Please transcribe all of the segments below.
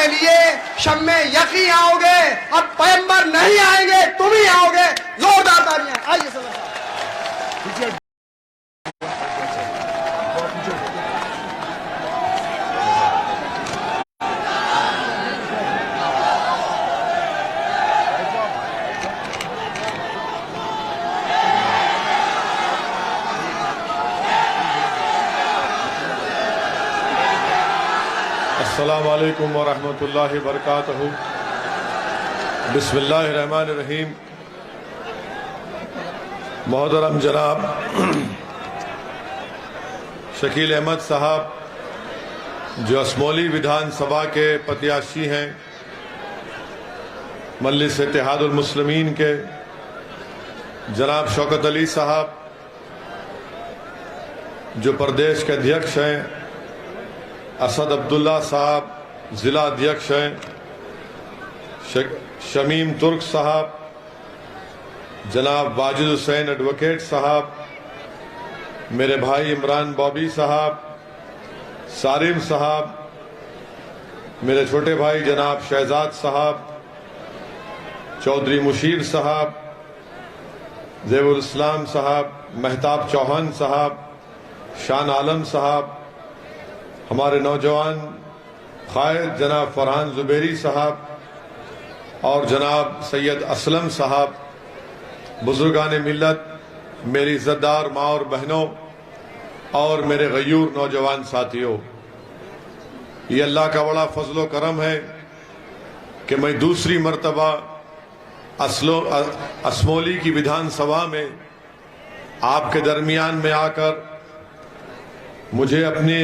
में लिए शम्मे यकी आओगे, अब पैगंबर नहीं आएंगे, तुम ही आओगे। जोरदार तालियां। आइए सदर साहब। अस्सलामु अलैकुम वरहमतुल्लाहि वबरकातुहू। बिस्मिल्लाहिर्रहमानिर्रहीम। मोहतरम जनाब शकील अहमद साहब, जो असमोली विधानसभा के प्रत्याशी हैं, मजलिस इत्तेहादुल मुस्लिमीन के जनाब शौकत अली साहब, जो प्रदेश के अध्यक्ष हैं, असद अब्दुल्ला साहब ज़िला अध्यक्ष हैं, शमीम तुर्क साहब, जनाब वाजिद हुसैन एडवोकेट साहब, मेरे भाई इमरान बॉबी साहब, सारिम साहब, मेरे छोटे भाई जनाब शहजाद साहब, चौधरी मुशीर साहब, ज़ेबुल इस्लाम साहब, महताब चौहान साहब, शान आलम साहब, हमारे नौजवान कायद जनाब फरहान जुबैरी साहब और जनाब सैयद असलम साहब, बुजुर्गान मिल्लत, मेरी इज़्ज़तदार माँ और बहनों और मेरे गयूर नौजवान साथियों, ये अल्लाह का बड़ा फजलो करम है कि मैं दूसरी मरतबा असमोली की विधानसभा में आपके दरमियान में आकर मुझे अपनी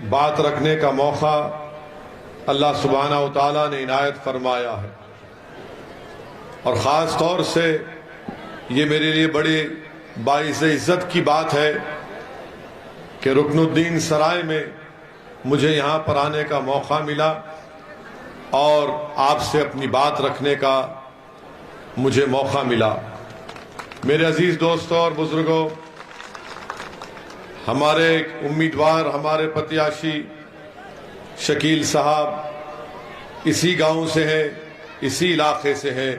बात रखने का मौका अल्लाह सुब्हाना व तआला ने इनायत फरमाया है। और ख़ास तौर से ये मेरे लिए बड़ी बाइज़ इज़्ज़त की बात है कि रुकनुद्दीन सराय में मुझे यहाँ पर आने का मौका मिला और आपसे अपनी बात रखने का मुझे मौका मिला। मेरे अजीज़ दोस्तों और बुज़ुर्गों, हमारे उम्मीदवार, हमारे प्रत्याशी शकील साहब इसी गांव से हैं, इसी इलाके से हैं,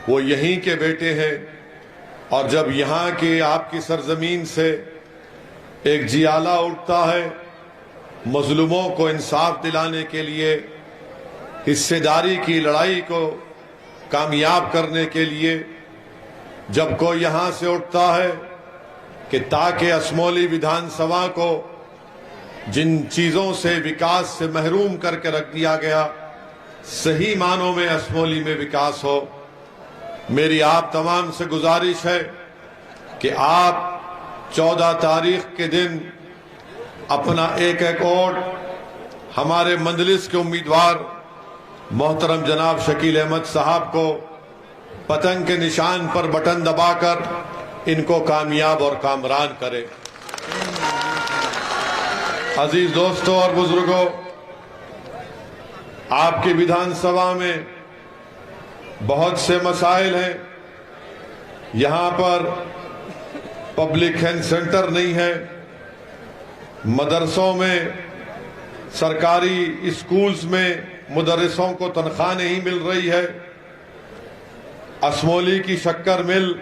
वो यहीं के बेटे हैं। और जब यहाँ के आपकी सरजमीन से एक जियाला उठता है मजलूमों को इंसाफ दिलाने के लिए, हिस्सेदारी की लड़ाई को कामयाब करने के लिए, जब कोई यहाँ से उठता है कि ताकि असमोली विधानसभा को जिन चीज़ों से विकास से महरूम करके रख दिया गया, सही मानों में असमोली में विकास हो, मेरी आप तमाम से गुजारिश है कि आप 14 तारीख के दिन अपना एक एक वोट हमारे मंजलिस के उम्मीदवार मोहतरम जनाब शकील अहमद साहब को पतंग के निशान पर बटन दबाकर इनको कामयाब और कामरान करें। अजीज दोस्तों और बुजुर्गों, आपकी विधानसभा में बहुत से मसाइल हैं। यहाँ पर पब्लिक हेल्थ सेंटर नहीं है, मदरसों में, सरकारी स्कूल्स में मुदर्रिसों को तनख्वाह नहीं मिल रही है। असमोली की शक्कर मिल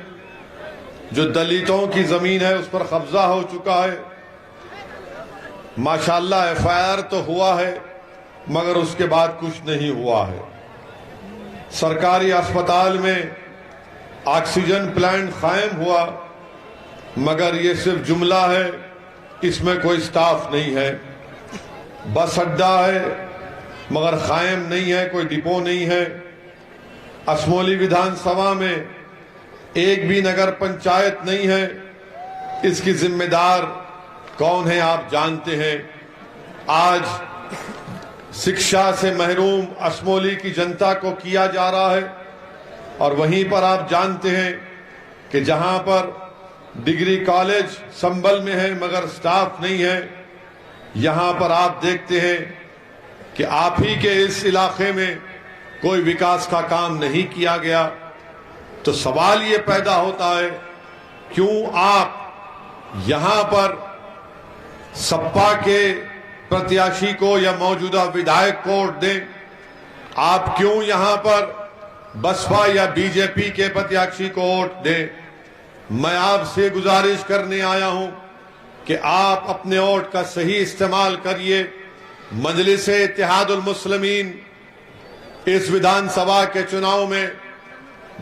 जो दलितों की जमीन है उस पर कब्जा हो चुका है। माशाल्लाह FIR तो हुआ है मगर उसके बाद कुछ नहीं हुआ है। सरकारी अस्पताल में ऑक्सीजन प्लांट कायम हुआ मगर ये सिर्फ जुमला है, इसमें कोई स्टाफ नहीं है। बस अड्डा है मगर कायम नहीं है, कोई डिपो नहीं है। असमोली विधानसभा में एक भी नगर पंचायत नहीं है। इसकी जिम्मेदार कौन है आप जानते हैं। आज शिक्षा से महरूम असमोली की जनता को किया जा रहा है और वहीं पर आप जानते हैं कि जहां पर डिग्री कॉलेज संभल में है मगर स्टाफ नहीं है, यहां पर आप देखते हैं कि आप ही के इस इलाके में कोई विकास का काम नहीं किया गया। तो सवाल ये पैदा होता है, क्यों आप यहां पर सपा के प्रत्याशी को या मौजूदा विधायक को वोट दें आप क्यों यहां पर बसपा या बीजेपी के प्रत्याशी को वोट दें। मैं आपसे गुजारिश करने आया हूं कि आप अपने वोट का सही इस्तेमाल करिए। मजलिस-ए इत्तेहादुल मुस्लिमीन इस विधानसभा के चुनाव में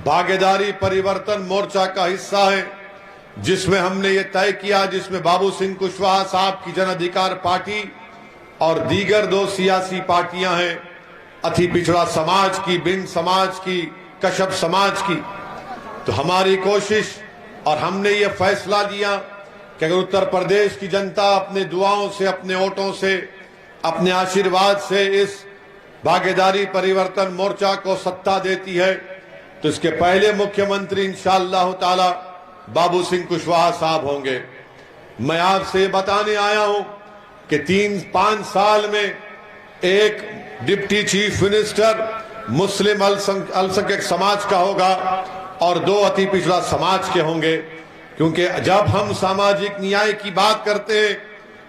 भागीदारी परिवर्तन मोर्चा का हिस्सा है, जिसमें हमने ये तय किया, जिसमें बाबू सिंह कुशवाहा साहब की जन अधिकार पार्टी और दीगर 2 सियासी पार्टियां हैं, अति पिछड़ा समाज की, बिंद समाज की, कश्यप समाज की। तो हमारी कोशिश और हमने ये फैसला लिया कि अगर उत्तर प्रदेश की जनता अपने दुआओं से, अपने वोटों से, अपने आशीर्वाद से इस भागीदारी परिवर्तन मोर्चा को सत्ता देती है, तो इसके पहले मुख्यमंत्री इंशाअल्लाह ताला बाबू सिंह कुशवाहा साहब होंगे। मैं आपसे बताने आया हूं कि 3-5 साल में एक डिप्टी चीफ मिनिस्टर मुस्लिम अल्पसंख्यक समाज का होगा और 2 अति पिछड़ा समाज के होंगे। क्योंकि जब हम सामाजिक न्याय की बात करते हैं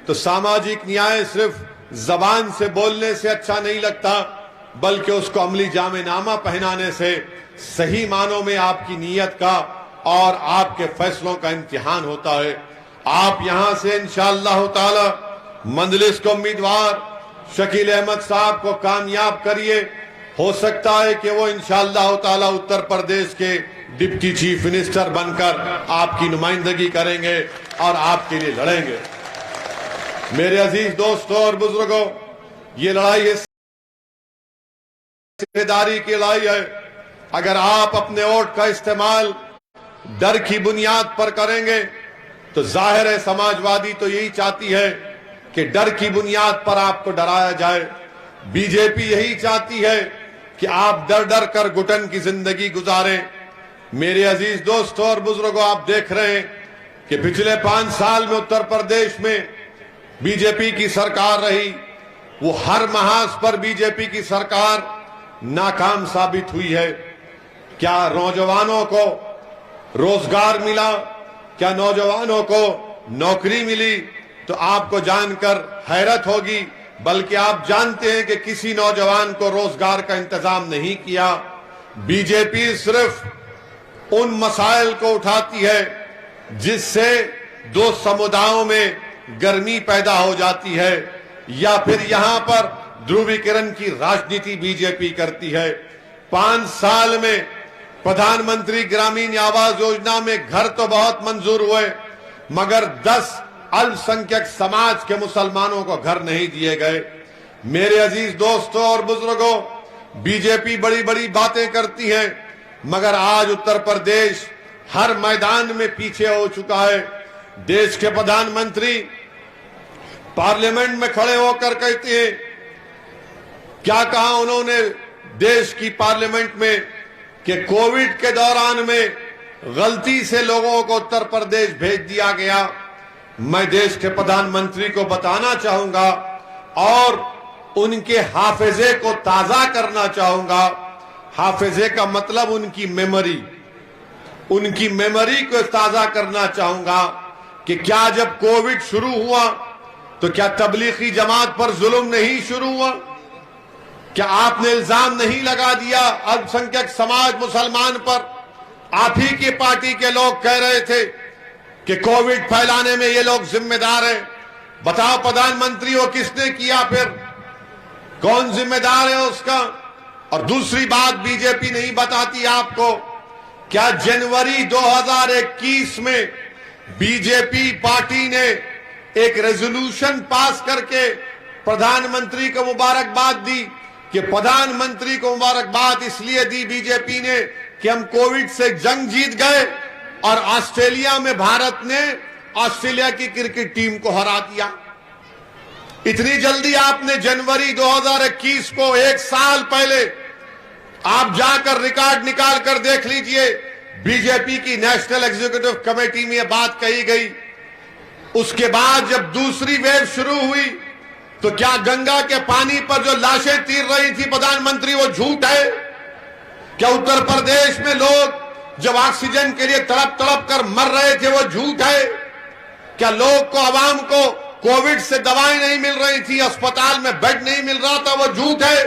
तो सामाजिक न्याय सिर्फ जबान से बोलने से अच्छा नहीं लगता, बल्कि उसको अमली जामेनामा पहनाने से सही मानों में आपकी नीयत का और आपके फैसलों का इम्तिहान होता है। आप यहां से इंशाअल्लाह ताला मजलिस के उम्मीदवार शकील अहमद साहब को कामयाब करिए। हो सकता है कि वो इंशाअल्लाह ताला उत्तर प्रदेश के डिप्टी चीफ मिनिस्टर बनकर आपकी नुमाइंदगी करेंगे और आपके लिए लड़ेंगे। मेरे अजीज दोस्तों और बुजुर्गों, ये लड़ाई है, जिम्मेदारी की लड़ाई है। अगर आप अपने वोट का इस्तेमाल डर की बुनियाद पर करेंगे तो जाहिर है समाजवादी तो यही चाहती है कि डर की बुनियाद पर आपको डराया जाए। बीजेपी यही चाहती है कि आप डर डर कर घुटन की जिंदगी गुजारें। मेरे अजीज दोस्तों और बुजुर्गों, आप देख रहे हैं कि पिछले 5 साल में उत्तर प्रदेश में बीजेपी की सरकार रही, वो हर महाज पर बीजेपी की सरकार नाकाम साबित हुई है। क्या नौजवानों को रोजगार मिला? क्या नौजवानों को नौकरी मिली? तो आपको जानकर हैरत होगी, बल्कि आप जानते हैं कि किसी नौजवान को रोजगार का इंतजाम नहीं किया। बीजेपी सिर्फ उन मसाइल को उठाती है जिससे 2 समुदायों में गर्मी पैदा हो जाती है, या फिर यहां पर ध्रुवीकरण की राजनीति बीजेपी करती है। 5 साल में प्रधानमंत्री ग्रामीण आवास योजना में घर तो बहुत मंजूर हुए, मगर 10 अल्पसंख्यक समाज के मुसलमानों को घर नहीं दिए गए। मेरे अजीज दोस्तों और बुजुर्गों, बीजेपी बड़ी बड़ी बातें करती है, मगर आज उत्तर प्रदेश हर मैदान में पीछे हो चुका है। देश के प्रधानमंत्री पार्लियामेंट में खड़े होकर कहते हैं, क्या कहा उन्होंने देश की पार्लियामेंट में कि कोविड के दौरान में गलती से लोगों को उत्तर प्रदेश भेज दिया गया। मैं देश के प्रधानमंत्री को बताना चाहूंगा और उनके हाफिजे को ताजा करना चाहूंगा। हाफिजे का मतलब उनकी मेमोरी, उनकी मेमोरी को ताजा करना चाहूंगा कि क्या जब कोविड शुरू हुआ तो क्या तबलीगी जमात पर जुल्म नहीं शुरू हुआ? क्या आपने इल्जाम नहीं लगा दिया अल्पसंख्यक समाज मुसलमान पर? आप ही की पार्टी के लोग कह रहे थे कि कोविड फैलाने में ये लोग जिम्मेदार हैं। बताओ प्रधानमंत्री, वो किसने किया? फिर कौन जिम्मेदार है उसका? और दूसरी बात बीजेपी नहीं बताती आपको, क्या जनवरी 2021 में बीजेपी पार्टी ने एक रेजोल्यूशन पास करके प्रधानमंत्री को मुबारकबाद दी कि प्रधानमंत्री को मुबारकबाद इसलिए दी बीजेपी ने कि हम कोविड से जंग जीत गए और ऑस्ट्रेलिया में भारत ने ऑस्ट्रेलिया की क्रिकेट टीम को हरा दिया। इतनी जल्दी आपने जनवरी 2021 को 1 साल पहले आप जाकर रिकॉर्ड निकाल कर देख लीजिए, बीजेपी की नेशनल एग्जीक्यूटिव कमेटी में यह बात कही गई। उसके बाद जब दूसरी वेव शुरू हुई तो क्या गंगा के पानी पर जो लाशें तीर रही थी प्रधानमंत्री, वो झूठ है? क्या उत्तर प्रदेश में लोग जब ऑक्सीजन के लिए तड़प तड़प कर मर रहे थे वो झूठ है? क्या लोग को, आवाम को कोविड से दवाएं नहीं मिल रही थी, अस्पताल में बेड नहीं मिल रहा था, वो झूठ है?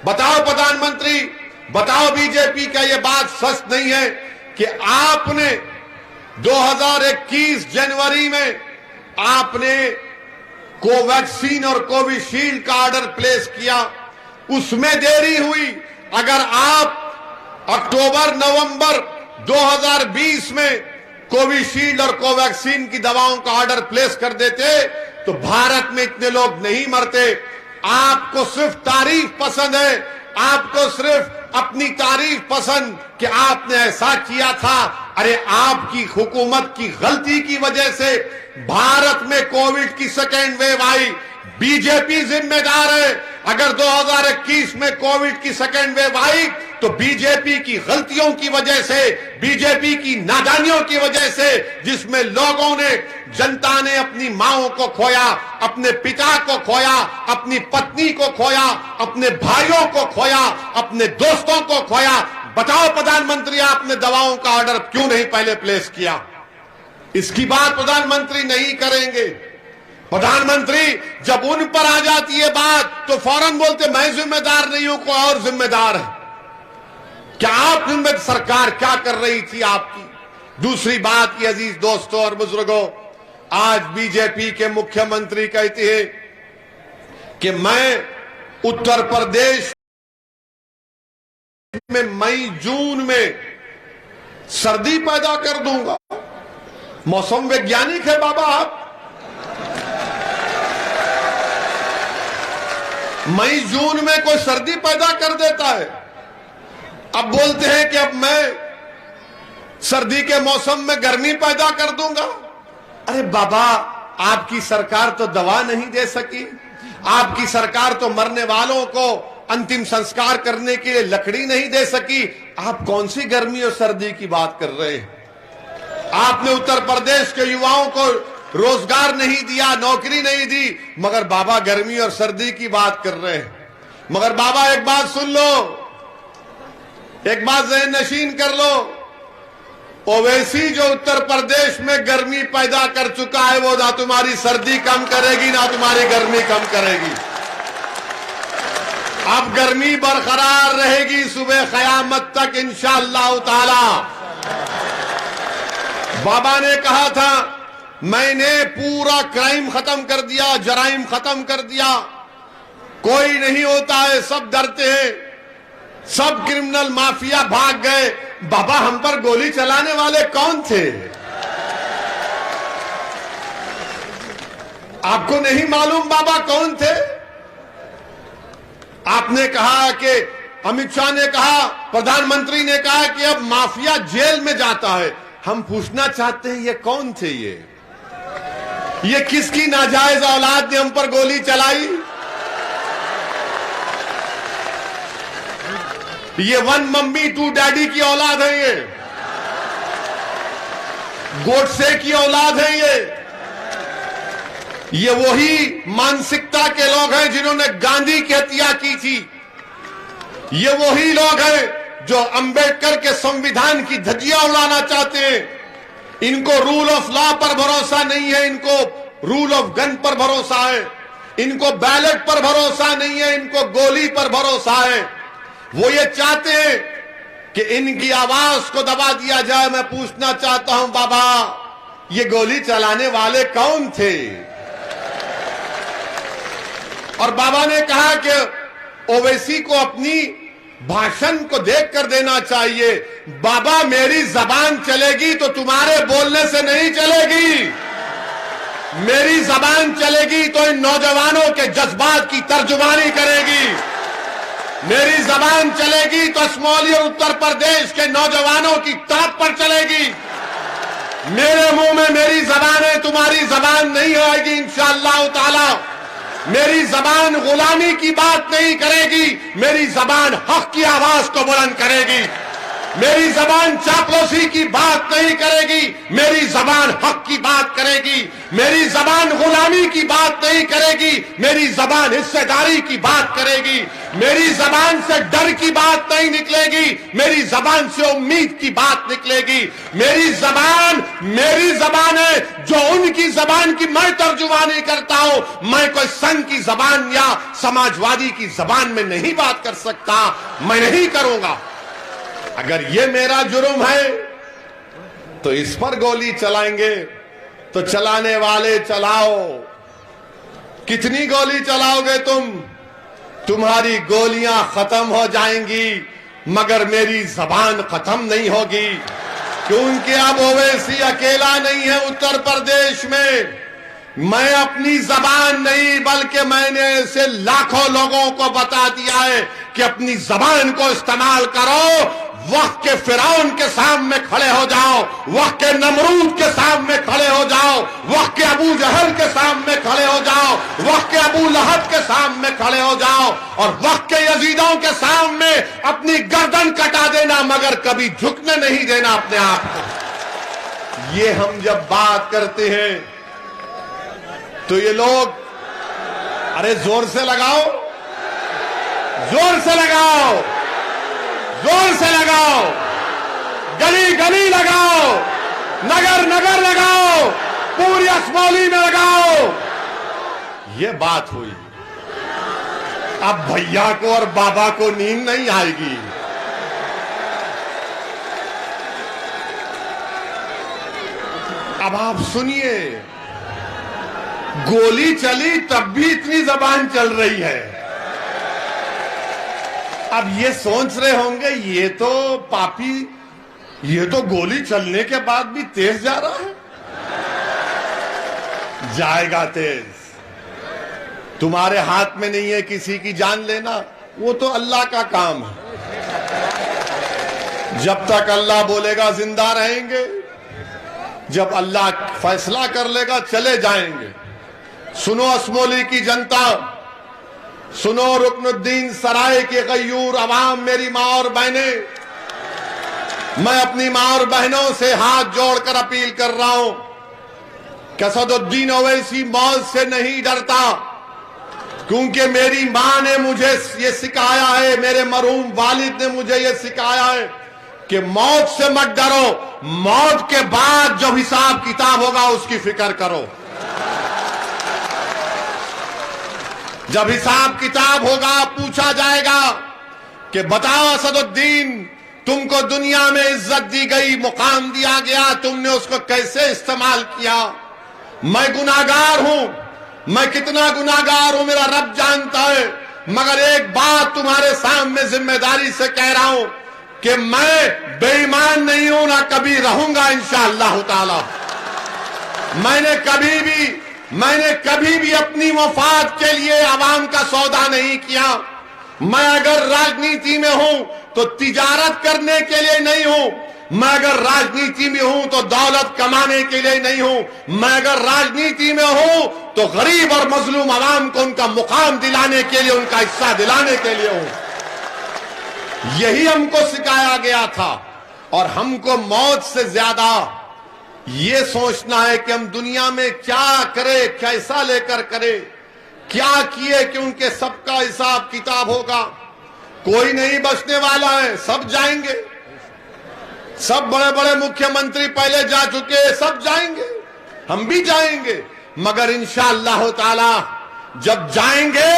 बताओ प्रधानमंत्री, बताओ बीजेपी, का ये बात सच नहीं है कि आपने 2021 जनवरी में आपने कोवैक्सीन और कोविशील्ड का ऑर्डर प्लेस किया, उसमें देरी हुई। अगर आप अक्टूबर नवंबर 2020 में कोविशील्ड और कोवैक्सीन की दवाओं का ऑर्डर प्लेस कर देते तो भारत में इतने लोग नहीं मरते। आपको सिर्फ तारीफ पसंद है, आपको सिर्फ अपनी तारीफ पसंद कि आपने ऐसा किया था। अरे आपकी हुकूमत की गलती की वजह से भारत में कोविड की सेकेंड वेव आई, बीजेपी जिम्मेदार है। अगर 2021 में कोविड की सेकेंड वेव आई तो बीजेपी की गलतियों की वजह से, बीजेपी की नादानियों की वजह से, जिसमें लोगों ने, जनता ने अपनी माओं को खोया, अपने पिता को खोया, अपनी पत्नी को खोया, अपने भाइयों को खोया, अपने दोस्तों को खोया। बताओ प्रधानमंत्री, आपने दवाओं का ऑर्डर क्यों नहीं पहले प्लेस किया? इसकी बात प्रधानमंत्री नहीं करेंगे। प्रधानमंत्री जब उन पर आ जाती है बात तो फौरन बोलते मैं जिम्मेदार नहीं हूं, कोई और जिम्मेदार है। क्या आप जिम्मेदार, सरकार क्या कर रही थी आपकी? दूसरी बात की अजीज दोस्तों और बुजुर्गों, आज बीजेपी के मुख्यमंत्री कहते हैं कि मैं उत्तर प्रदेश में मई जून में सर्दी पैदा कर दूंगा। मौसम वैज्ञानिक है बाबा आप। मई जून में कोई सर्दी पैदा कर देता है। अब बोलते हैं कि अब मैं सर्दी के मौसम में गर्मी पैदा कर दूंगा। अरे बाबा, आपकी सरकार तो दवा नहीं दे सकी, आपकी सरकार तो मरने वालों को अंतिम संस्कार करने के लिए लकड़ी नहीं दे सकी। आप कौन सी गर्मी और सर्दी की बात कर रहे हैं? आपने उत्तर प्रदेश के युवाओं को रोजगार नहीं दिया, नौकरी नहीं दी, मगर बाबा गर्मी और सर्दी की बात कर रहे हैं। मगर बाबा एक बात सुन लो, एक बात ज़हन नशीन कर लो, ओवैसी जो उत्तर प्रदेश में गर्मी पैदा कर चुका है वो ना तुम्हारी सर्दी कम करेगी ना तुम्हारी गर्मी कम करेगी। अब गर्मी बरकरार रहेगी सुबह क़यामत तक इंशाअल्लाह ताला। बाबा ने कहा था मैंने पूरा क्राइम खत्म कर दिया, जराइम खत्म कर दिया, कोई नहीं होता है, सब डरते हैं, सब क्रिमिनल माफिया भाग गए। बाबा हम पर गोली चलाने वाले कौन थे? आपको नहीं मालूम बाबा कौन थे? आपने कहा कि अमित शाह ने कहा, प्रधानमंत्री ने कहा कि अब माफिया जेल में जाता है। हम पूछना चाहते हैं ये कौन थे? ये किसकी नाजायज औलाद ने हम पर गोली चलाई? ये वन मम्मी टू डैडी की औलाद है, ये गोडसे की औलाद है, ये वही मानसिकता के लोग हैं जिन्होंने गांधी की हत्या की थी। ये वही लोग हैं जो अंबेडकर के संविधान की धज्जियां उड़ाना चाहते हैं। इनको रूल ऑफ लॉ पर भरोसा नहीं है, इनको रूल ऑफ गन पर भरोसा है, इनको बैलेट पर भरोसा नहीं है, इनको गोली पर भरोसा है। वो ये चाहते हैं कि इनकी आवाज को दबा दिया जाए। मैं पूछना चाहता हूं बाबा, ये गोली चलाने वाले कौन थे? और बाबा ने कहा कि ओवैसी को अपनी भाषण को देख कर देना चाहिए। बाबा मेरी जबान चलेगी तो तुम्हारे बोलने से नहीं चलेगी, मेरी जबान चलेगी तो इन नौजवानों के जज्बात की तर्जुमानी करेगी। मेरी जबान चलेगी तो असमौली और उत्तर प्रदेश के नौजवानों की तड़प पर चलेगी। मेरे मुंह में मेरी जबान है, तुम्हारी जबान नहीं आएगी इंशाअल्लाह ताला। मेरी जबान गुलामी की बात नहीं करेगी, मेरी जबान हक की आवाज को बुलंद करेगी। मेरी जबान चापलूसी की बात नहीं करेगी, मेरी जबान हक की बात करेगी। मेरी जबान गुलामी की बात नहीं करेगी, मेरी जबान हिस्सेदारी की बात करेगी। मेरी जबान से डर की बात नहीं निकलेगी, मेरी जबान से उम्मीद की बात निकलेगी। मेरी जबान है जो उनकी जबान की मैं तर्जुमानी करता हूं। मैं कोई संघ की जबान या समाजवादी की जबान में नहीं बात कर सकता, मैं नहीं करूंगा। अगर ये मेरा जुर्म है तो इस पर गोली चलाएंगे तो चलाने वाले चलाओ। कितनी गोली चलाओगे तुम? तुम्हारी गोलियां खत्म हो जाएंगी मगर मेरी जबान खत्म नहीं होगी, क्योंकि अब ओवैसी अकेला नहीं है उत्तर प्रदेश में। मैं अपनी जबान नहीं बल्कि मैंने ऐसे लाखों लोगों को बता दिया है कि अपनी जबान को इस्तेमाल करो। वक्त के फिरौन के सामने खड़े हो जाओ, वक्त के नमरूद के सामने खड़े हो जाओ, वक्त के अबू जहल के सामने खड़े हो जाओ, वक्त के अबू लहब के सामने खड़े हो जाओ और वक्त के यजीदों के सामने अपनी गर्दन कटा देना मगर कभी झुकने नहीं देना अपने आप को। ये हम जब बात करते हैं तो ये लोग, अरे जोर से लगाओ, जोर से लगाओ, जोर से लगाओ, गली गली लगाओ, नगर नगर लगाओ, पूरी असमौली में लगाओ। ये बात हुई। अब भैया को और बाबा को नींद नहीं आएगी। अब आप सुनिए, गोली चली तब भी इतनी जबान चल रही है। अब ये सोच रहे होंगे ये तो पापी, ये तो गोली चलने के बाद भी तेज जा रहा है। जाएगा तेज, तुम्हारे हाथ में नहीं है किसी की जान लेना, वो तो अल्लाह का काम है। जब तक अल्लाह बोलेगा जिंदा रहेंगे, जब अल्लाह फैसला कर लेगा चले जाएंगे। सुनो असमोली की जनता, सुनो रुकनुद्दीन सराय के गयूर अवाम, मेरी माँ और बहनें, मैं अपनी माँ और बहनों से हाथ जोड़कर अपील कर रहा हूं कि असदुद्दीन ओवैसी मौत से नहीं डरता, क्योंकि मेरी माँ ने मुझे ये सिखाया है, मेरे मरहूम वालिद ने मुझे ये सिखाया है कि मौत से मत डरो, मौत के बाद जो हिसाब किताब होगा उसकी फिक्र करो। जब हिसाब किताब होगा, पूछा जाएगा कि बताओ असदुद्दीन, तुमको दुनिया में इज्जत दी गई, मुकाम दिया गया, तुमने उसको कैसे इस्तेमाल किया? मैं गुनाहगार हूं, मैं कितना गुनाहगार हूं मेरा रब जानता है, मगर एक बात तुम्हारे सामने जिम्मेदारी से कह रहा हूं कि मैं बेईमान नहीं हूं, ना कभी रहूंगा इंशाअल्लाह ताला। मैंने कभी भी अपनी मफाद के लिए आवाम का सौदा नहीं किया। मैं अगर राजनीति में हूं तो तिजारत करने के लिए नहीं हूं। मैं अगर राजनीति में हूं तो दौलत कमाने के लिए नहीं हूं। मैं अगर राजनीति में हूं तो गरीब और मजलूम आवाम को उनका मुकाम दिलाने के लिए, उनका हिस्सा दिलाने के लिए हूं। यही हमको सिखाया गया था। और हमको मौत से ज्यादा ये सोचना है कि हम दुनिया में क्या करें, कैसा लेकर करें, क्या किए कि उनके सबका हिसाब किताब होगा। कोई नहीं बचने वाला है, सब जाएंगे। सब बड़े बड़े मुख्यमंत्री पहले जा चुके, सब जाएंगे, हम भी जाएंगे, मगर इंशाअल्लाह ताला जब जाएंगे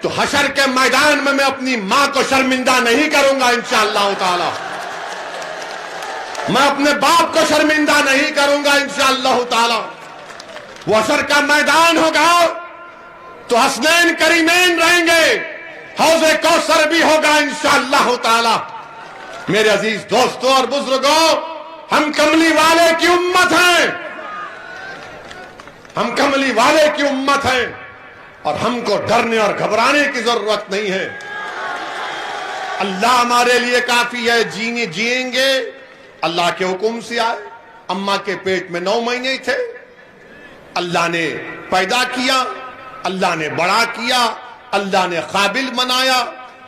तो हशर के मैदान में मैं अपनी मां को शर्मिंदा नहीं करूंगा इंशाअल्लाह ताला। मैं अपने बाप को शर्मिंदा नहीं करूंगा इंशाअल्लाह ताला। वो हशर का मैदान होगा तो हसनैन करीमैन रहेंगे, हौज़े कौसर भी होगा इंशाअल्लाह ताला। मेरे अजीज दोस्तों और बुजुर्गों, हम कमली वाले की उम्मत हैं, हम कमली वाले की उम्मत हैं और हमको डरने और घबराने की जरूरत नहीं है। अल्लाह हमारे लिए काफी है। जिएंगे अल्लाह के हुक्म से आए। अम्मा के पेट में 9 महीने थे, अल्लाह ने पैदा किया, अल्लाह ने बड़ा किया, अल्लाह ने काबिल बनाया,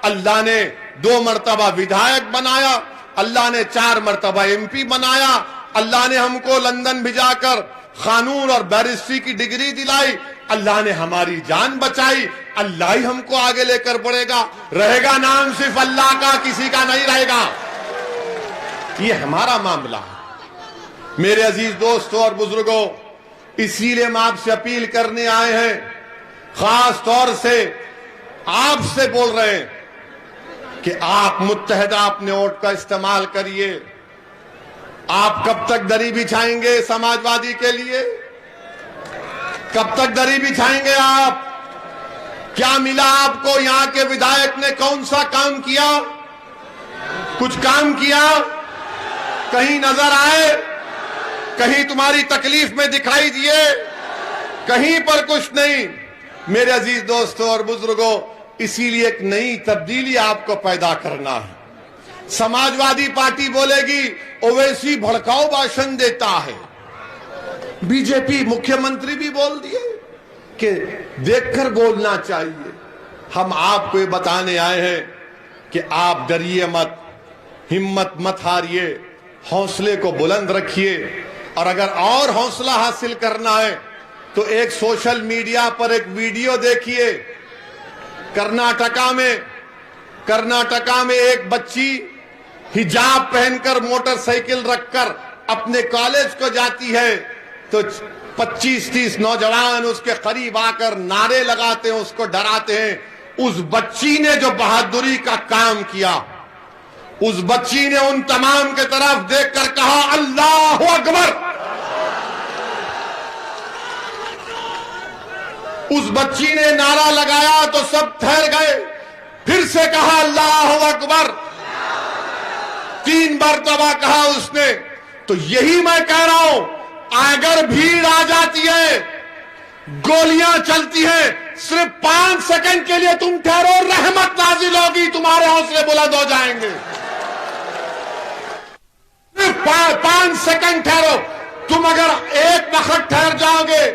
अल्लाह ने 2 मरतबा विधायक बनाया, अल्लाह ने 4 मरतबा MP बनाया, अल्लाह ने हमको लंदन भिजाकर कानून और बैरिस्ट्री की डिग्री दिलाई, अल्लाह ने हमारी जान बचाई, अल्लाह ही हमको आगे लेकर बढ़ेगा। रहेगा नाम सिर्फ अल्लाह का, किसी का नहीं रहेगा। ये हमारा मामला है। मेरे अजीज दोस्तों और बुजुर्गों, इसीलिए हम आपसे अपील करने आए हैं, खास तौर से आपसे बोल रहे हैं कि आप मुत्तहदा अपने वोट का इस्तेमाल करिए। आप कब तक दरी बिछाएंगे समाजवादी के लिए? कब तक दरी बिछाएंगे आप? क्या मिला आपको? यहां के विधायक ने कौन सा काम किया? कुछ काम किया? कहीं नजर आए? कहीं तुम्हारी तकलीफ में दिखाई दिए? कहीं पर कुछ नहीं। मेरे अजीज दोस्तों और बुजुर्गों, इसीलिए एक नई तब्दीली आपको पैदा करना है। समाजवादी पार्टी बोलेगी ओवैसी भड़काऊ भाषण देता है। बीजेपी मुख्यमंत्री भी बोल दिए कि देखकर बोलना चाहिए। हम आपको ये बताने आए हैं कि आप डरिए मत, हिम्मत मत हारिए, हौसले को बुलंद रखिए। और अगर और हौसला हासिल करना है तो एक सोशल मीडिया पर एक वीडियो देखिए। कर्नाटका में एक बच्ची हिजाब पहनकर मोटरसाइकिल रखकर अपने कॉलेज को जाती है तो 25-30 नौजवान उसके करीब आकर नारे लगाते हैं, उसको डराते हैं। उस बच्ची ने जो बहादुरी का काम किया, उस बच्ची ने उन तमाम के तरफ देखकर कहा अल्लाह अकबर। उस बच्ची ने नारा लगाया तो सब ठहर गए, फिर से कहा अल्लाह अकबर। 3 मरतबा कहा उसने। तो यही मैं कह रहा हूं, अगर भीड़ आ जाती है, गोलियां चलती हैं, सिर्फ 5 सेकंड के लिए तुम ठहरो, रहमत नाजिल होगी, तुम्हारे हौसले बुलंद हो जाएंगे। सिर्फ 5 सेकंड ठहरो। तुम अगर एक वक्त ठहर जाओगे,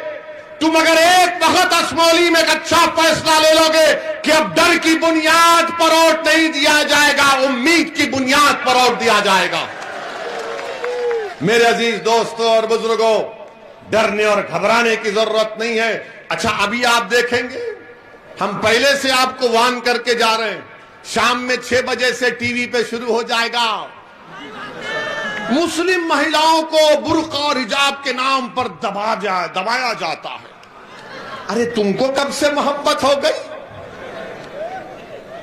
तुम अगर एक वक्त असमौली में एक अच्छा फैसला ले लोगे कि अब डर की बुनियाद पर वोट नहीं दिया जाएगा, उम्मीद की बुनियाद पर वोट दिया जाएगा। मेरे अजीज दोस्तों और बुजुर्गों, डरने और घबराने की जरूरत नहीं है। अच्छा, अभी आप देखेंगे, हम पहले से आपको वार्न करके जा रहे हैं, शाम में 6 बजे से टीवी पे शुरू हो जाएगा। मुस्लिम महिलाओं को बुर्का और हिजाब के नाम पर दबाया जाता है। अरे तुमको कब से मोहब्बत हो गई?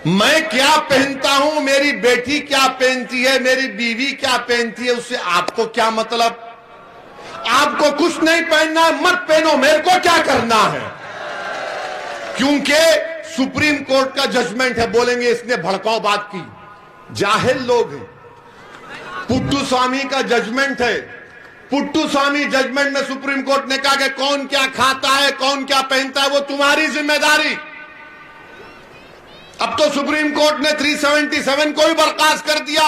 मैं क्या पहनता हूं, मेरी बेटी क्या पहनती है, मेरी बीवी क्या पहनती है, उससे आपको क्या मतलब? आपको कुछ नहीं पहनना है, मत पहनो, मेरे को क्या करना है? क्योंकि सुप्रीम कोर्ट का जजमेंट है। बोलेंगे इसने भड़काऊ बात की, जाहिल लोग हैं। पुट्टू स्वामी का जजमेंट है। पुट्टू स्वामी जजमेंट में सुप्रीम कोर्ट ने कहा कि कौन क्या खाता है, कौन क्या पहनता है, वो तुम्हारी जिम्मेदारी। अब तो सुप्रीम कोर्ट ने 377 को भी बर्खास्त कर दिया।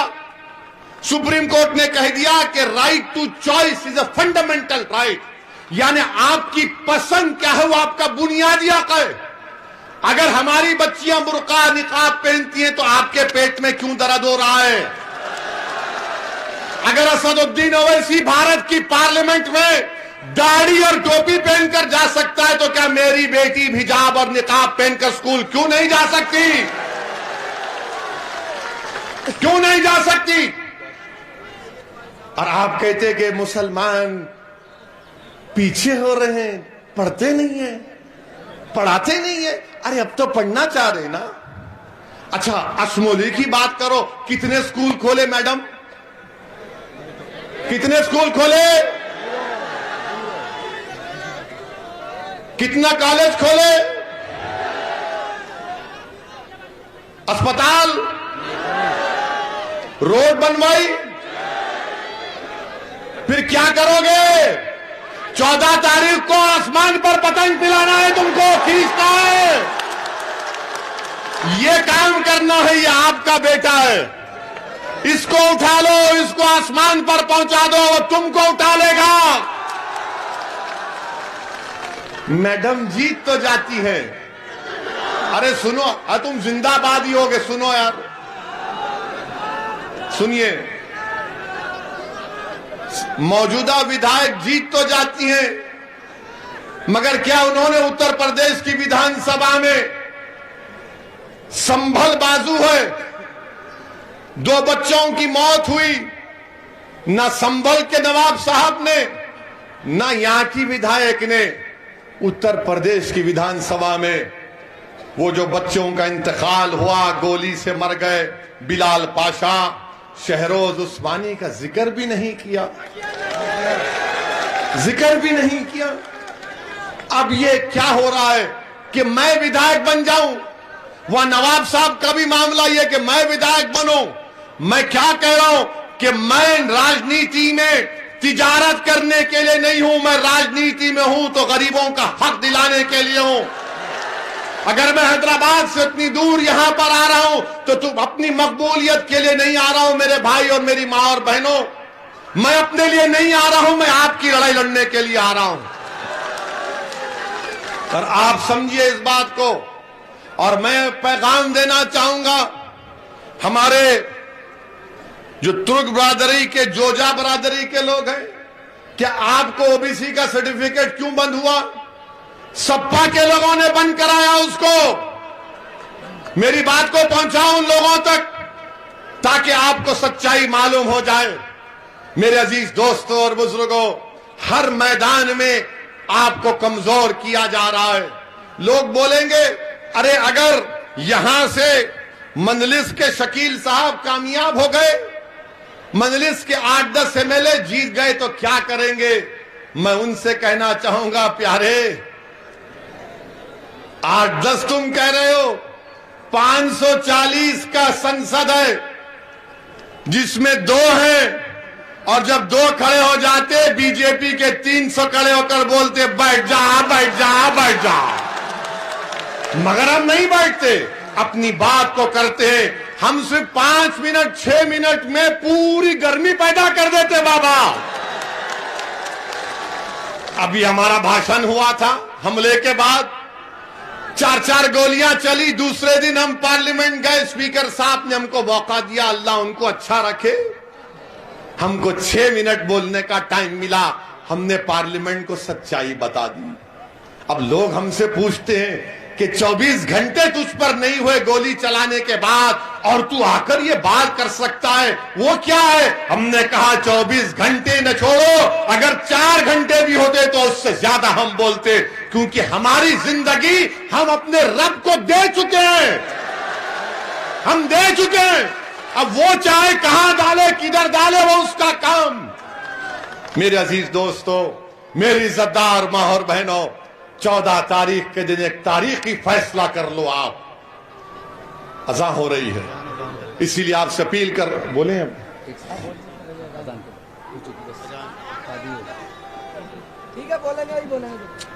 सुप्रीम कोर्ट ने कह दिया कि right to choice is a fundamental right, यानी आपकी पसंद क्या है वो आपका बुनियादी हक है। अगर हमारी बच्चियां बुर्का निकाब पहनती हैं तो आपके पेट में क्यों दर्द हो रहा है? अगर असदुद्दीन ओवैसी भारत की पार्लियामेंट में दाढ़ी और टोपी पहनकर जा सकता है तो क्या मेरी बेटी हिजाब और निकाब पहनकर स्कूल क्यों नहीं जा सकती? क्यों नहीं जा सकती? और आप कहते कि मुसलमान पीछे हो रहे हैं, पढ़ते नहीं है, पढ़ाते नहीं है। अरे अब तो पढ़ना चाह रहे ना। अच्छा, असमौली की बात करो, कितने स्कूल खोले मैडम? कितने स्कूल खोले? कितना कॉलेज खोले? अस्पताल, रोड बनवाई? फिर क्या करोगे? 14 तारीख को आसमान पर पतंग पिलाना है, तुमको खींचना है, ये काम करना है। ये आपका बेटा है, इसको उठा लो, इसको आसमान पर पहुंचा दो, वो तुमको उठा लेगा। मैडम जीत तो जाती है। अरे सुनो, तुम जिंदाबादी होगे। सुनो यार, सुनिए, मौजूदा विधायक जीत तो जाती हैं, मगर क्या उन्होंने उत्तर प्रदेश की विधानसभा में संभल बाजू है, 2 बच्चों की मौत हुई, ना संभल के नवाब साहब ने ना यहां की विधायक ने उत्तर प्रदेश की विधानसभा में वो जो बच्चों का इंतकाल हुआ, गोली से मर गए, बिलाल पाशा, शहरोज उस्मानी का जिक्र भी नहीं किया, जिक्र भी नहीं किया। अब ये क्या हो रहा है कि मैं विधायक बन जाऊं, वह नवाब साहब का भी मामला यह कि मैं विधायक बनूं। मैं क्या कह रहा हूं कि मैं राजनीति में तिजारत करने के लिए नहीं हूं, मैं राजनीति में हूं तो गरीबों का हक दिलाने के लिए हूं। अगर मैं हैदराबाद से इतनी दूर यहां पर आ रहा हूं तो तुम अपनी मकबूलियत के लिए नहीं आ रहा हूं मेरे भाई और मेरी मां और बहनों, मैं अपने लिए नहीं आ रहा हूं, मैं आपकी लड़ाई लड़ने के लिए आ रहा हूं। और आप समझिए इस बात को। और मैं पैगाम देना चाहूंगा हमारे जो तुर्क बरादरी के, जोजा बरादरी के लोग हैं, क्या आपको ओबीसी का सर्टिफिकेट क्यों बंद हुआ? सपा के लोगों ने बंद कराया उसको। मेरी बात को पहुंचाओ उन लोगों तक ताकि आपको सच्चाई मालूम हो जाए। मेरे अजीज दोस्तों और बुजुर्गों, हर मैदान में आपको कमजोर किया जा रहा है। लोग बोलेंगे अरे अगर यहां से मंजलिस के शकील साहब कामयाब हो गए, मंजलिस के 8-10 एमएलए जीत गए तो क्या करेंगे? मैं उनसे कहना चाहूंगा प्यारे, 8-10 तुम कह रहे हो, 540 का संसद है जिसमें 2 हैं, और जब 2 खड़े हो जाते बीजेपी के 300 खड़े होकर बोलते बैठ जा बैठ जा बैठ जा, मगर हम नहीं बैठते, अपनी बात को करते हैं। हम सिर्फ 5 मिनट 6 मिनट में पूरी गर्मी पैदा कर देते बाबा। अभी हमारा भाषण हुआ था, हमले के बाद 4-4 गोलियां चली, दूसरे दिन हम पार्लियामेंट गए, स्पीकर साहब ने हमको मौका दिया, अल्लाह उनको अच्छा रखे, हमको 6 मिनट बोलने का टाइम मिला, हमने पार्लियामेंट को सच्चाई बता दी। अब लोग हमसे पूछते हैं कि 24 घंटे तुझ पर नहीं हुए गोली चलाने के बाद और तू आकर ये बात कर सकता है, वो क्या है? हमने कहा 24 घंटे न छोड़ो, अगर 4 घंटे भी होते तो उससे ज्यादा हम बोलते, क्योंकि हमारी जिंदगी हम अपने रब को दे चुके हैं, हम दे चुके हैं। अब वो चाहे कहां डाले किधर डाले वो उसका काम। मेरे अजीज दोस्तों, मेरी इज्जतदार मां और बहनों, 14 तारीख के दिन एक तारीखी फैसला कर लो आप। अज़ा हो रही है, इसीलिए आपसे अपील कर बोले हम ठीक है, बोलेंगे ही बोलेंगे।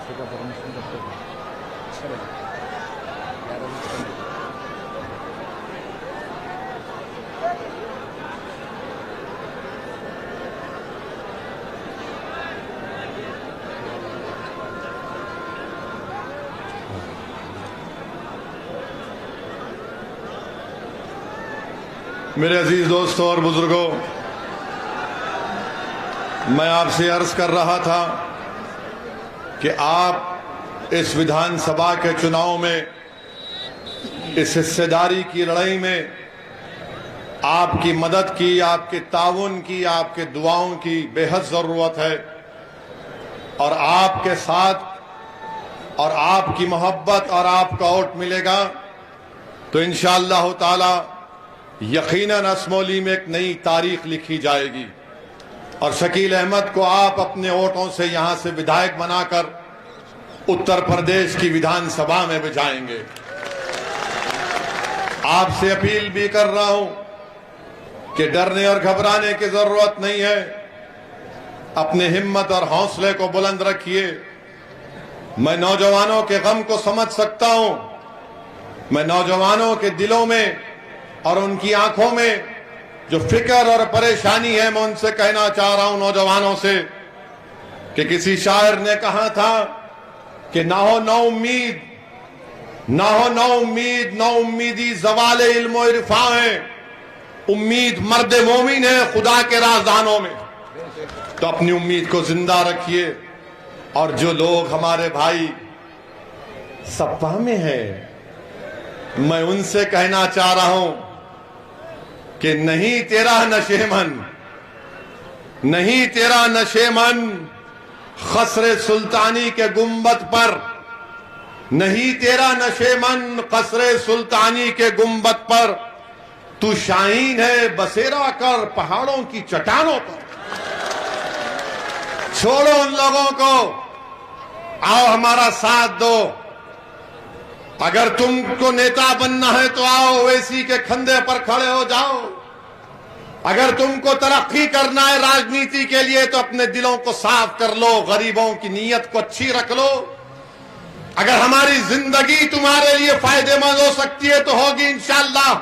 का परमिशन करते हैं। मेरे अजीज दोस्तों और बुजुर्गों, मैं आपसे अर्ज कर रहा था कि आप इस विधानसभा के चुनाव में, इस हिस्सेदारी की लड़ाई में आपकी मदद की, आपके ताउन की, आपके दुआओं की बेहद जरूरत है। और आपके साथ और आपकी मोहब्बत और आपका वोट मिलेगा तो इंशाअल्लाह ताला यकीनन असमौली में एक नई तारीख लिखी जाएगी और शकील अहमद को आप अपने वोटों से यहां से विधायक बनाकर उत्तर प्रदेश की विधानसभा में बिठाएंगे। आपसे अपील भी कर रहा हूं कि डरने और घबराने की जरूरत नहीं है। अपने हिम्मत और हौसले को बुलंद रखिए। मैं नौजवानों के गम को समझ सकता हूं। मैं नौजवानों के दिलों में और उनकी आंखों में जो फिक्र और परेशानी है, मैं उनसे कहना चाह रहा हूं नौजवानों से कि किसी शायर ने कहा था कि ना हो ना उम्मीद, ना हो ना उम्मीद, ना उम्मीदी ज़वाले इल्म और इरफा है। उम्मीद मर्द मोमिन है खुदा के राज़दानों में। तो अपनी उम्मीद को जिंदा रखिए। और जो लोग हमारे भाई सपा में है, मैं उनसे कहना चाह रहा हूं कि नहीं तेरा नशेमन, नहीं तेरा नशेमन खसरे सुल्तानी के गुंबद पर, नहीं तेरा नशेमन खसरे सुल्तानी के गुंबद पर। तू शाहीन है बसेरा कर पहाड़ों की चट्टानों पर। छोड़ो उन लोगों को, आओ हमारा साथ दो। अगर तुमको नेता बनना है तो आओ ओवैसी के कंधे पर खड़े हो जाओ। अगर तुमको तरक्की करना है राजनीति के लिए तो अपने दिलों को साफ कर लो, गरीबों की नीयत को अच्छी रख लो। अगर हमारी जिंदगी तुम्हारे लिए फायदेमंद हो सकती है तो होगी इंशाअल्लाह,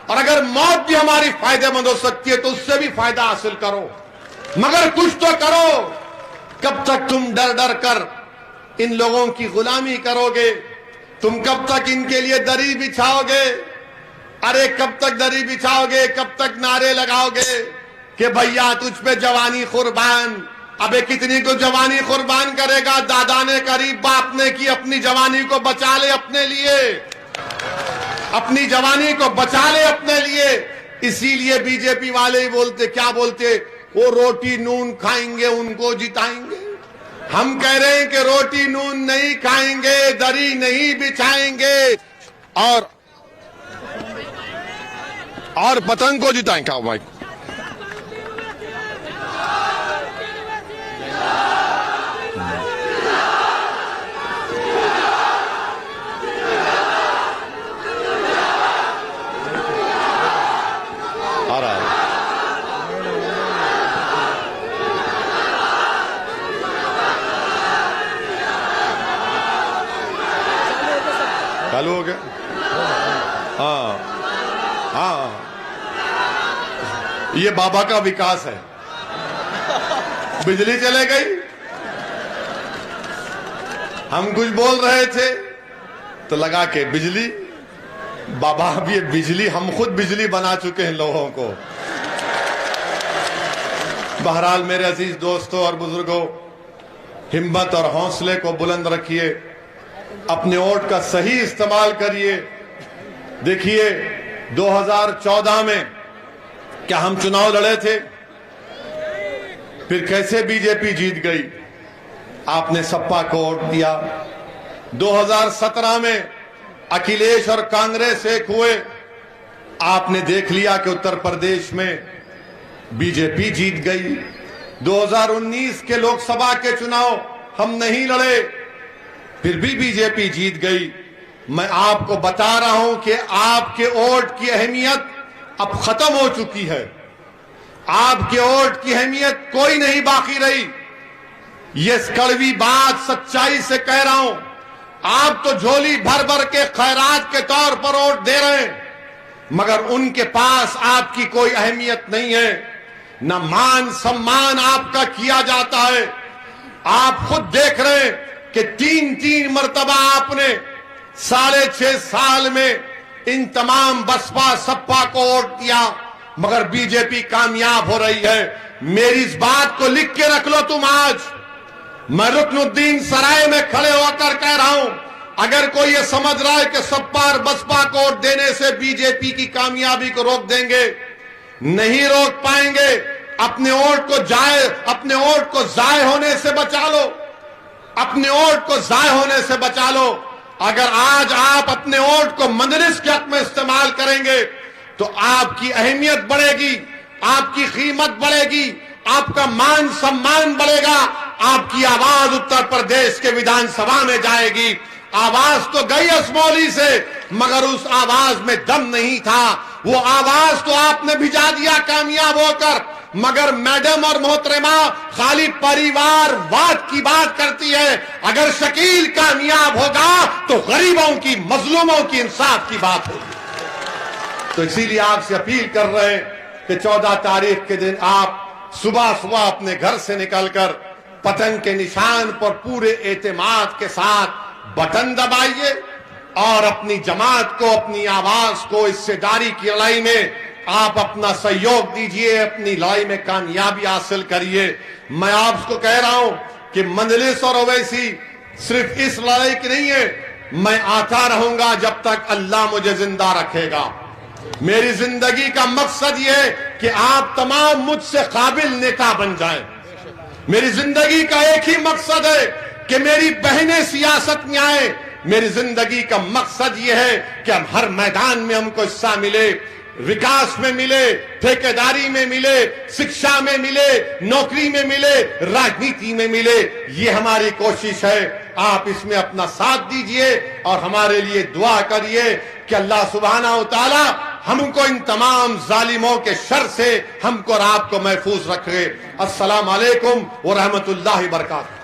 और अगर मौत भी हमारी फायदेमंद हो सकती है तो उससे भी फायदा हासिल करो, मगर कुछ तो करो। कब तक तुम डर डर कर इन लोगों की गुलामी करोगे? तुम कब तक इनके लिए दरी बिछाओगे? अरे कब तक दरी बिछाओगे? कब तक नारे लगाओगे कि भैया तुझ पे जवानी कुर्बान? अबे कितनी को जवानी कुर्बान करेगा? दादा ने करीब बाप ने की, अपनी जवानी को बचा ले अपने लिए, अपनी जवानी को बचा ले अपने लिए। इसीलिए बीजेपी वाले ही बोलते, क्या बोलते, वो रोटी नून खाएंगे उनको जिताएंगे। हम कह रहे हैं कि रोटी नून नहीं खाएंगे, दरी नहीं बिछाएंगे और पतंग को जिताएंगे। क्या भाई आ रहा है? चालू हो गया? हाँ हाँ, ये बाबा का विकास है। बिजली चले गई, हम कुछ बोल रहे थे तो लगा के बिजली, बाबा अब ये बिजली, हम खुद बिजली बना चुके हैं लोगों को। बहरहाल मेरे अजीज दोस्तों और बुजुर्गों, हिम्मत और हौसले को बुलंद रखिए। अपने वोट का सही इस्तेमाल करिए। देखिए 2014 में क्या हम चुनाव लड़े थे, फिर कैसे बीजेपी जीत गई, आपने सपा को वोट दिया। 2017 में अखिलेश और कांग्रेस एक हुए, आपने देख लिया कि उत्तर प्रदेश में बीजेपी जीत गई। 2019 के लोकसभा के चुनाव हम नहीं लड़े, फिर भी बीजेपी जीत गई। मैं आपको बता रहा हूं कि आपके वोट की अहमियत अब खत्म हो चुकी है। आपके वोट की अहमियत कोई नहीं बाकी रही। ये कड़वी बात सच्चाई से कह रहा हूं। आप तो झोली भर भर के खैरात के तौर पर वोट दे रहे हैं, मगर उनके पास आपकी कोई अहमियत नहीं है, न मान सम्मान आपका किया जाता है। आप खुद देख रहे हैं कि 3-3 मर्तबा आपने 6.5 साल में इन तमाम बसपा सपा को वोट दिया, मगर बीजेपी कामयाब हो रही है। मेरी इस बात को लिख के रख लो तुम आज। मैं रुकनुद्दीन सराय में खड़े होकर कह रहा हूं, अगर कोई ये समझ रहा है कि सपा और बसपा को वोट देने से बीजेपी की कामयाबी को रोक देंगे, नहीं रोक पाएंगे। अपने वोट को जाय होने से बचा लो, अपने वोट को जाय होने से बचा लो। अगर आज आप अपने वोट को मजलिस के हक में इस्तेमाल करेंगे तो आपकी अहमियत बढ़ेगी, आपकी कीमत बढ़ेगी, आपका मान सम्मान बढ़ेगा, आपकी आवाज उत्तर प्रदेश के विधानसभा में जाएगी। आवाज तो गई असमौली से, मगर उस आवाज में दम नहीं था। वो आवाज तो आपने भिजा दिया कामयाब होकर। मगर मैडम और मोहतरमा खाली परिवारवाद की बात करती है। अगर शकील कामयाब होगा तो गरीबों की, मजलूमों की इंसाफ की बात होगी। तो इसीलिए आपसे अपील कर रहे हैं कि 14 तारीख के दिन आप सुबह सुबह अपने घर से निकलकर पतंग के निशान पर पूरे एतमाद के साथ बटन दबाइए और अपनी जमात को, अपनी आवाज को हिस्सेदारी की लड़ाई में आप अपना सहयोग दीजिए, अपनी लड़ाई में कामयाबी हासिल करिए। मैं आपको कह रहा हूं कि मजलिस और ओवैसी सिर्फ इस लड़ाई की नहीं है। मैं आता रहूंगा जब तक अल्लाह मुझे जिंदा रखेगा। मेरी जिंदगी का मकसद यह है कि आप तमाम मुझसे काबिल नेता बन जाएं। मेरी जिंदगी का एक ही मकसद है कि मेरी बहनें सियासत में आए। मेरी जिंदगी का मकसद यह है कि हम हर मैदान में हमको हिस्सा मिले, विकास में मिले, ठेकेदारी में मिले, शिक्षा में मिले, नौकरी में मिले, राजनीति में मिले। ये हमारी कोशिश है। आप इसमें अपना साथ दीजिए और हमारे लिए दुआ करिए कि अल्लाह सुब्हाना व तआला हमको इन तमाम जालिमों के शर से हमको और आपको महफूज रखे। अस्सलाम वालेकुम व रहमतुल्लाहि व बरकातहू।